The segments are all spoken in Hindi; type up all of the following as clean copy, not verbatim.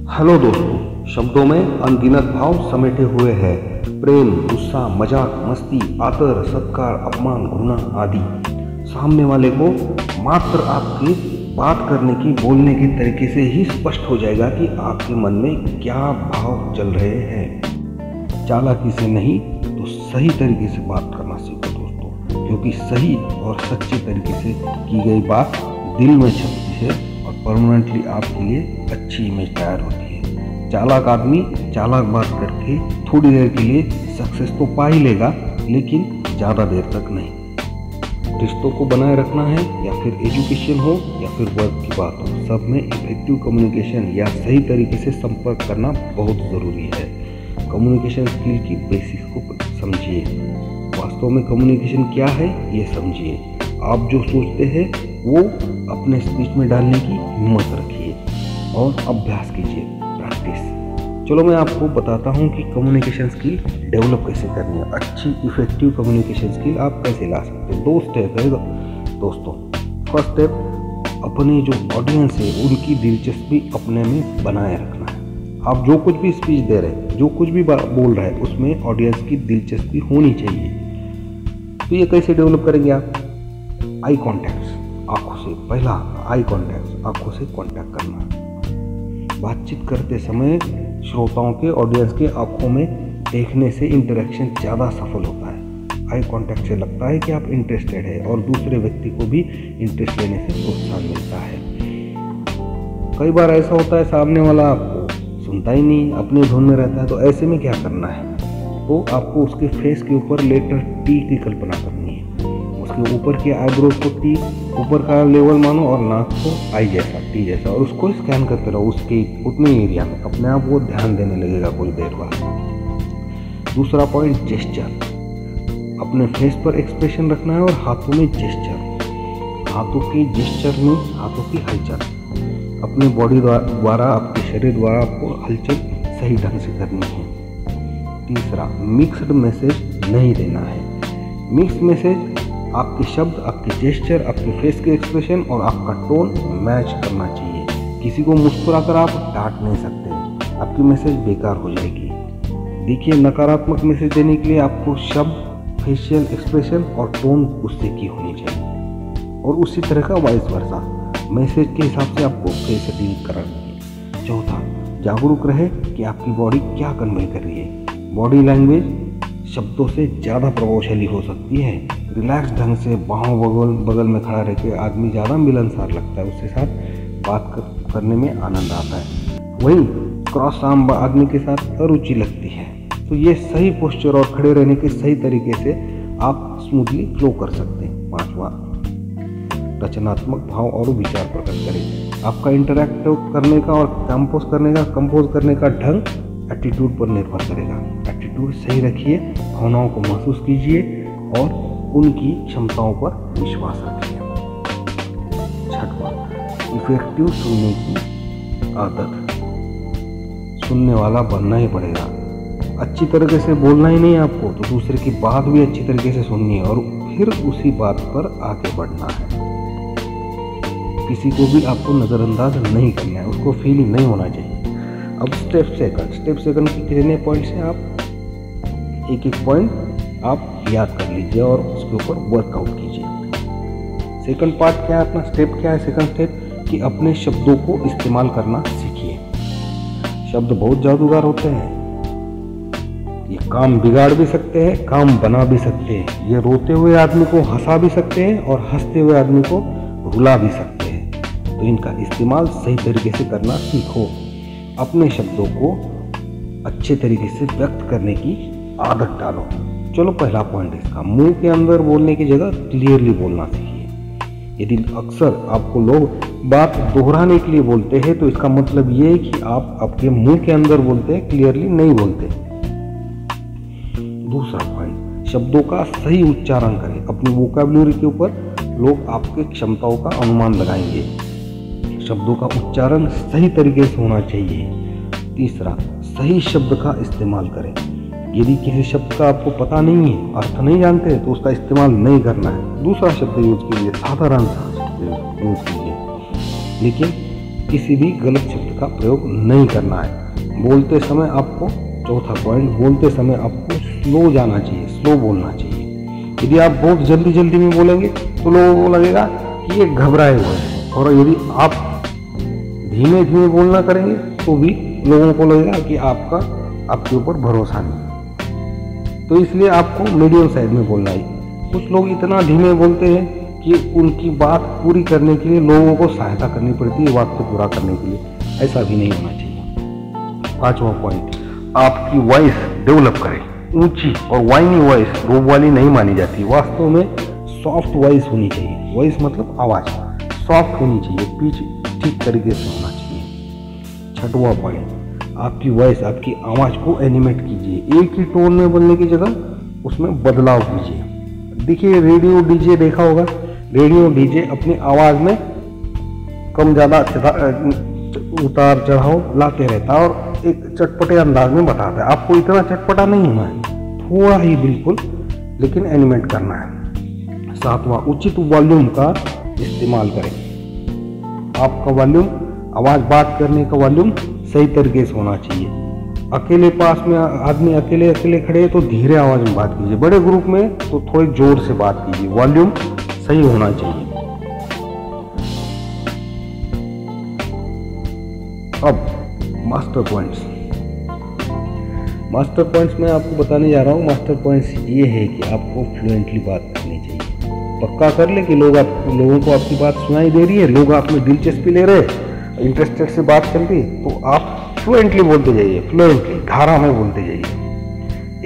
हेलो दोस्तों, शब्दों में अनगिनत भाव समेटे हुए हैं। प्रेम, गुस्सा, मजाक, मस्ती, आदर, सत्कार, अपमान, घृणा आदि। सामने वाले को मात्र आपके बात करने की, बोलने के तरीके से ही स्पष्ट हो जाएगा कि आपके मन में क्या भाव चल रहे हैं। चालाकी से नहीं तो सही तरीके से बात करना सीखो दोस्तों, क्योंकि सही और सच्चे तरीके से की गई बात दिल में छपती है और परमानेंटली आपके लिए अच्छी इमेज तैयार होती है। चालाक आदमी चालाक बात करके थोड़ी देर के लिए सक्सेस तो पा ही लेगा, लेकिन ज़्यादा देर तक नहीं। रिश्तों को बनाए रखना है या फिर एजुकेशन हो या फिर वर्क की बात हो, सब में इफेक्टिव कम्युनिकेशन या सही तरीके से संपर्क करना बहुत ज़रूरी है। कम्युनिकेशन स्किल की बेसिक्स को समझिए। वास्तव में कम्युनिकेशन क्या है ये समझिए। आप जो सोचते हैं वो अपने स्पीच में डालने की हिम्मत रखिए और अभ्यास कीजिए, प्रैक्टिस। चलो मैं आपको बताता हूँ कि कम्युनिकेशन स्किल डेवलप कैसे करनी है। अच्छी इफेक्टिव कम्युनिकेशन स्किल आप कैसे ला सकते हैं। 2 स्टेप है दोस्तों। फर्स्ट स्टेप, अपनी जो ऑडियंस है उनकी दिलचस्पी अपने में बनाए रखना है। आप जो कुछ भी स्पीच दे रहे हैं, जो कुछ भी बोल रहे हैं, उसमें ऑडियंस की दिलचस्पी होनी चाहिए। तो ये कैसे डेवलप करेंगे आप? आई कॉन्टैक्ट, आंखों से, पहला आई कॉन्टैक्ट, आंखों से कॉन्टैक्ट करना। बातचीत करते समय श्रोताओं के, ऑडियंस के आंखों में देखने से इंटरेक्शन ज़्यादा सफल होता है। आई कॉन्टैक्ट से लगता है कि आप इंटरेस्टेड है और दूसरे व्यक्ति को भी इंटरेस्ट लेने से प्रोत्साहन मिलता है। कई बार ऐसा होता है सामने वाला आपको सुनता ही नहीं, अपनी धुन में रहता है, तो ऐसे में क्या करना है? तो आपको उसके फेस के ऊपर लेटर टी की कल्पना करनी है। उसके ऊपर के आईब्रोज को टी, ऊपर का लेवल मानो और नाक को आई जैसा, टी जैसा, और उसको स्कैन करते रहो उसके उतने एरिया में। अपने आप वो ध्यान देने लगेगा कुछ देर बाद। दूसरा पॉइंट, जेस्चर। अपने फेस पर एक्सप्रेशन रखना है और हाथों में जेस्चर। हाथों के जेस्चर में हाथों की हलचल, अपने बॉडी द्वारा, आपके शरीर द्वारा आपको हलचल सही ढंग से करनी है। तीसरा, मिक्स्ड मैसेज नहीं देना है। मिक्स्ड मैसेज, आपके शब्द, आपके जेस्चर, आपके फेस के एक्सप्रेशन और आपका टोन मैच करना चाहिए। किसी को मुस्कुराकर आप डांट नहीं सकते, आपकी मैसेज बेकार हो जाएगी। देखिए, नकारात्मक मैसेज देने के लिए आपको शब्द, फेशियल एक्सप्रेशन और टोन गुस्से की होनी चाहिए, और उसी तरह का वाइस वर्सा मैसेज के हिसाब से आपको फेस डील करनी है। चौथा, जागरूक रहे कि आपकी बॉडी क्या कन्वे कर रही है। बॉडी लैंग्वेज शब्दों से ज़्यादा प्रभावशाली हो सकती है। रिलैक्स ढंग से बाहों बगल में खड़ा रह के आदमी ज़्यादा मिलनसार लगता है, उसके साथ बात करने में आनंद आता है। वहीं क्रॉस आर्म आदमी के साथ अरुचि लगती है। तो ये सही पोस्चर और खड़े रहने के सही तरीके से आप स्मूथली फ्लो कर सकते हैं। 5वां, रचनात्मक भाव और विचार प्रकट करें। आपका इंटरैक्ट करने का और कंपोज करने का ढंग एटीट्यूड पर निर्भर करेगा। एटीट्यूड सही रखिए, भावनाओं को महसूस कीजिए और उनकी क्षमताओं पर विश्वास रखिए। 6वां, इफेक्टिव सुनने की आदत। सुनने वाला बनना ही पड़ेगा। अच्छी तरीके से बोलना ही नहीं आपको, तो दूसरे की बात भी अच्छी तरीके से सुननी है और फिर उसी बात पर आगे बढ़ना है। किसी को भी आपको नज़रअंदाज नहीं करना है, उसको फील नहीं होना चाहिए। अब स्टेप सेकंड के कितने पॉइंट्स हैं, आप एक पॉइंट आप याद कर लीजिए और उसके ऊपर वर्कआउट कीजिए। सेकंड पार्ट क्या है, अपना स्टेप क्या है? सेकंड स्टेप कि अपने शब्दों को इस्तेमाल करना सीखिए। शब्द बहुत जादूगर होते हैं, ये काम बिगाड़ भी सकते हैं, काम बना भी सकते हैं। ये रोते हुए आदमी को हंसा भी सकते हैं और हंसते हुए आदमी को रुला भी सकते हैं। तो इनका इस्तेमाल सही तरीके से करना सीखो। अपने शब्दों को अच्छे तरीके से व्यक्त करने की आदत डालो। चलो, पहला पॉइंट इसका, मुंह के अंदर बोलने की जगह क्लियरली बोलना सीखिए। यदि अक्सर आपको लोग बात दोहराने के लिए बोलते हैं, तो इसका मतलब ये है कि आप आपके मुंह के अंदर बोलते हैं, क्लियरली नहीं बोलते। दूसरा पॉइंट, शब्दों का सही उच्चारण करें। अपनी वोकैबुलरी के ऊपर लोग आपके क्षमताओं का अनुमान लगाएंगे। शब्दों का उच्चारण सही तरीके से होना चाहिए। तीसरा, सही शब्द का इस्तेमाल करें। यदि किसी शब्द का आपको पता नहीं है, अर्थ नहीं जानते, तो उसका इस्तेमाल नहीं करना है। दूसरा शब्द यूज कीजिए, साधारण सा यूज कीजिए, लेकिन किसी भी गलत शब्द का प्रयोग नहीं करना है। बोलते समय आपको, चौथा पॉइंट, बोलते समय आपको स्लो जाना चाहिए, स्लो बोलना चाहिए। यदि आप बहुत जल्दी जल्दी में बोलेंगे तो लोगों को लगेगा कि ये घबराए हुए हैं, और यदि आप धीमे धीमे बोलना करेंगे तो भी लोगों को लगेगा कि आपके ऊपर भरोसा नहीं। तो इसलिए आपको मीडियम साइज में बोलना है। कुछ लोग इतना धीमे बोलते हैं कि उनकी बात पूरी करने के लिए लोगों को सहायता करनी पड़ती है वाक्य पूरा करने के लिए। ऐसा भी नहीं होना चाहिए। पांचवा पॉइंट, आपकी वॉइस डेवलप करें। ऊंची और वाइनी वॉइस रोब वाली नहीं मानी जाती। वास्तव में सॉफ्ट वॉइस होनी चाहिए। वॉइस मतलब आवाज़ सॉफ्ट होनी चाहिए, पिच ठीक तरीके से होना चाहिए। छठवां पॉइंट, आपकी वॉइस, आपकी आवाज़ को एनिमेट कीजिए। एक ही टोन में बोलने की जगह उसमें बदलाव कीजिए। देखिए, रेडियो डीजे देखा होगा, रेडियो डीजे अपनी आवाज़ में कम ज़्यादा उतार चढ़ाव लाते रहता है और एक चटपटे अंदाज में बताता है। आपको इतना चटपटा नहीं होना है, थोड़ा ही बिल्कुल, लेकिन एनिमेट करना है। सातवां, उचित वॉल्यूम का इस्तेमाल करें। आपका वॉल्यूम, आवाज़ बात करने का वॉल्यूम सही तरीके से होना चाहिए। अकेले पास में आदमी अकेले अकेले खड़े हैं तो धीरे आवाज़ में बात कीजिए, बड़े ग्रुप में तो थोड़े जोर से बात कीजिए। वॉल्यूम सही होना चाहिए। अब मास्टर पॉइंट्स मैं आपको बताने जा रहा हूँ। मास्टर पॉइंट्स ये है कि आपको फ्लुएंटली बात करनी चाहिए। पक्का कर ले कि लोगों को आपकी बात सुनाई दे रही है, लोग आप में दिलचस्पी ले रहे हैं, इंटरेस्टेड से बात चल रही है, तो आप फ्लुएंटली बोलते जाइए, फ्लुएंटली धारा में बोलते जाइए।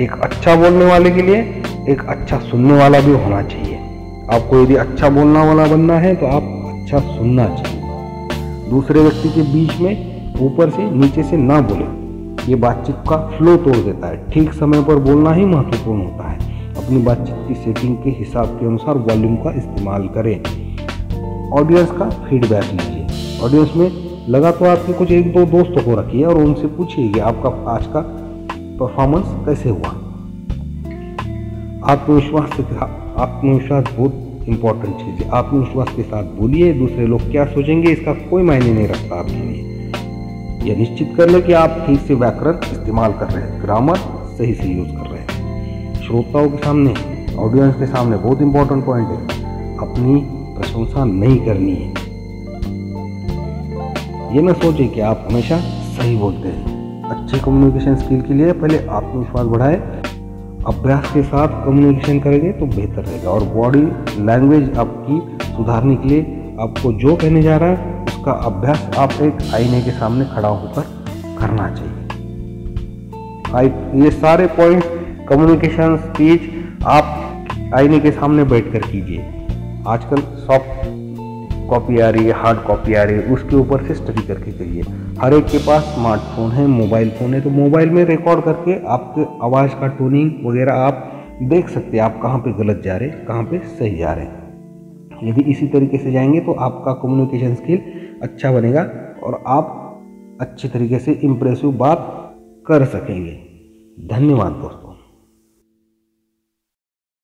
एक अच्छा बोलने वाले के लिए एक अच्छा सुनने वाला भी होना चाहिए। आपको यदि अच्छा बोलना वाला बनना है तो आप अच्छा सुनना चाहिए। दूसरे व्यक्ति के बीच में ऊपर से नीचे से ना बोले, ये बातचीत का फ्लो तोड़ देता है। ठीक समय पर बोलना ही महत्वपूर्ण होता है। अपनी बातचीत की सेटिंग के हिसाब के अनुसार वॉल्यूम का इस्तेमाल करें। ऑडियंस का फीडबैक लीजिए। ऑडियंस में लगा तो आपके कुछ एक दो दोस्तों को रखिए और उनसे पूछिए कि आपका आज का परफॉर्मेंस कैसे हुआ। आत्मविश्वास बहुत इंपॉर्टेंट चीज़ है। आत्मविश्वास के साथ बोलिए। दूसरे लोग क्या सोचेंगे इसका कोई मायने नहीं रखता आपके लिए। यह निश्चित कर ले कि आप ठीक से व्याकरण इस्तेमाल कर रहे हैं, ग्रामर सही से यूज कर रहे हैं। श्रोताओं के सामने, ऑडियंस के सामने बहुत इंपॉर्टेंट पॉइंट है, अपनी प्रशंसा नहीं करनी है। ये ना सोचिए कि आप हमेशा सही बोलते हैं। अच्छे कम्युनिकेशन स्किल के लिए पहले आत्मविश्वास बढ़ाएं। अभ्यास के साथ कम्युनिकेशन करेंगे तो बेहतर रहेगा। और बॉडी लैंग्वेज आपकी सुधारने के लिए आपको जो कहने जा रहा है उसका अभ्यास आप एक आईने के सामने खड़ा होकर करना चाहिए। ये सारे पॉइंट कम्युनिकेशन स्पीच आप आईने के सामने बैठकर कीजिए। आजकल सॉफ्ट कॉपी आ रही है, हार्ड कॉपी आ रही है, उसके ऊपर से स्टडी करके करिए। हर एक के पास स्मार्टफोन है, मोबाइल फ़ोन है, तो मोबाइल में रिकॉर्ड करके आपके आवाज़ का टोनिंग वगैरह आप देख सकते हैं, आप कहाँ पे गलत जा रहे हैं, कहाँ पे सही जा रहे हैं। यदि इसी तरीके से जाएंगे तो आपका कम्युनिकेशन स्किल अच्छा बनेगा और आप अच्छे तरीके से इम्प्रेसिव बात कर सकेंगे। धन्यवाद दोस्तों।